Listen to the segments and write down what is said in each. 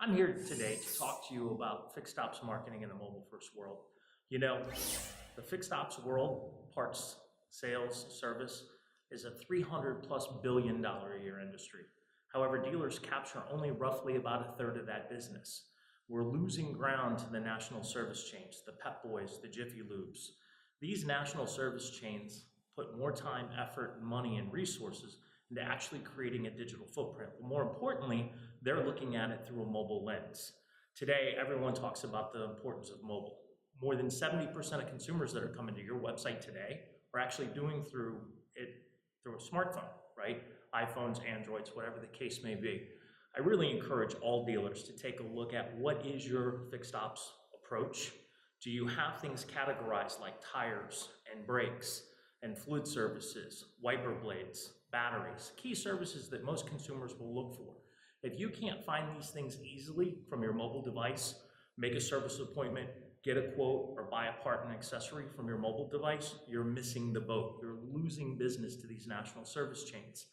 I'm here today to talk to you about fixed ops marketing in the mobile first world. You know, the fixed ops world, parts, sales, service, is a $300+ billion a year industry. However, dealers capture only roughly about a third of that business. We're losing ground to the national service chains, the Pep Boys, the Jiffy Lubes. These national service chains put more time, effort, money, and resources into actually creating a digital footprint. But more importantly, they're looking at it through a mobile lens. Today, everyone talks about the importance of mobile. More than 70% of consumers that are coming to your website today are actually doing through a smartphone, right? iPhones, Androids, whatever the case may be. I really encourage all dealers to take a look at what is your fixed ops approach. Do you have things categorized like tires and brakes and fluid services, wiper blades, batteries, key services that most consumers will look for? If you can't find these things easily from your mobile device, make a service appointment, get a quote, or buy a part and accessory from your mobile device, you're missing the boat. You're losing business to these national service chains.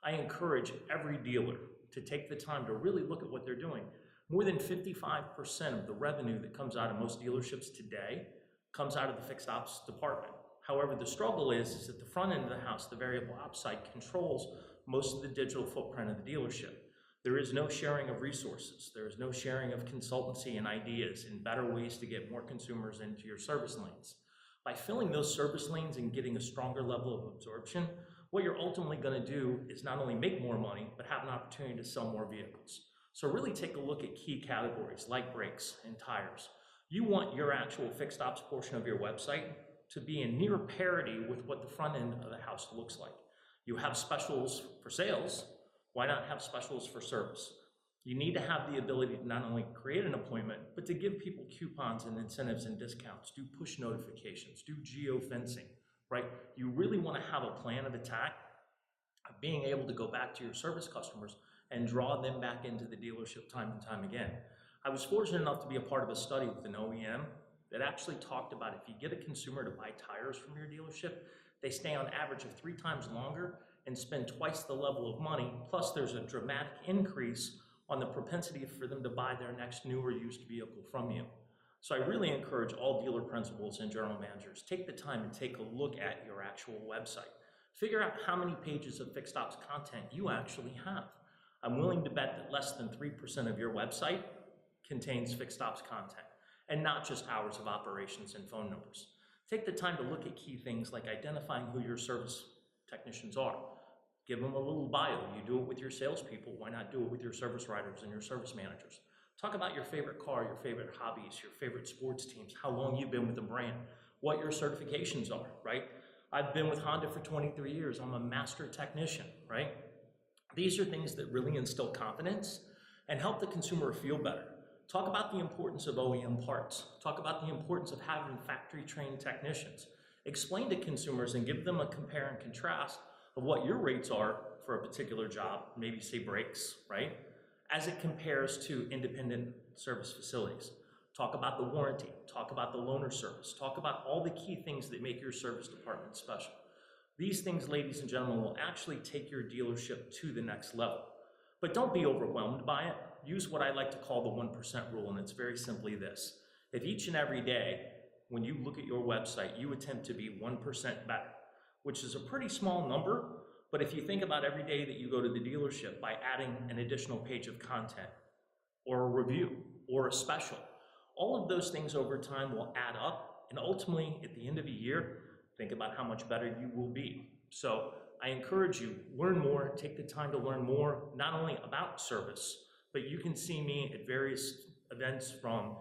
I encourage every dealer to take the time to really look at what they're doing. More than 55% of the revenue that comes out of most dealerships today comes out of the fixed ops department. However, the struggle is at the front end of the house, the variable ops side controls most of the digital footprint of the dealership. There is no sharing of resources. There is no sharing of consultancy and ideas and better ways to get more consumers into your service lanes. By filling those service lanes and getting a stronger level of absorption, what you're ultimately going to do is not only make more money, but have an opportunity to sell more vehicles. So really take a look at key categories like brakes and tires. You want your actual fixed ops portion of your website to be in near parity with what the front end of the house looks like. You have specials for sales. Why not have specials for service? You need to have the ability to not only create an appointment, but to give people coupons and incentives and discounts, do push notifications, do geofencing, right? You really want to have a plan of attack of being able to go back to your service customers and draw them back into the dealership time and time again. I was fortunate enough to be a part of a study with an OEM that actually talked about if you get a consumer to buy tires from your dealership, they stay on average of 3 times longer and spend twice the level of money. Plus there's a dramatic increase on the propensity for them to buy their next new or used vehicle from you. So I really encourage all dealer principals and general managers, take the time and take a look at your actual website. Figure out how many pages of fixed ops content you actually have. I'm willing to bet that less than 3% of your website contains fixed ops content, and not just hours of operations and phone numbers. Take the time to look at key things like identifying who your service technicians are. Give them a little bio. You do it with your salespeople. Why not do it with your service writers and your service managers? Talk about your favorite car, your favorite hobbies, your favorite sports teams, how long you've been with the brand, what your certifications are, right? I've been with Honda for 23 years. I'm a master technician, right? These are things that really instill confidence and help the consumer feel better. Talk about the importance of OEM parts. Talk about the importance of having factory-trained technicians. Explain to consumers and give them a compare and contrast of what your rates are for a particular job, maybe say brakes, right? As it compares to independent service facilities. Talk about the warranty. Talk about the loaner service. Talk about all the key things that make your service department special. These things, ladies and gentlemen, will actually take your dealership to the next level. But don't be overwhelmed by it. Use what I like to call the 1% rule, and it's very simply this. If each and every day, when you look at your website, you attempt to be 1% better, which is a pretty small number, but if you think about every day that you go to the dealership by adding an additional page of content, or a review, or a special, all of those things over time will add up, and ultimately, at the end of the year, think about how much better you will be. So I encourage you, learn more, take the time to learn more, not only about service, but you can see me at various events from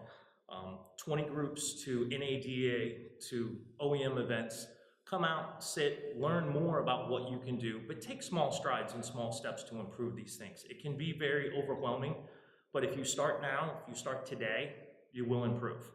20 groups to NADA to OEM events. Come out, sit, learn more about what you can do, but take small strides and small steps to improve these things. It can be very overwhelming, but if you start now, if you start today, you will improve.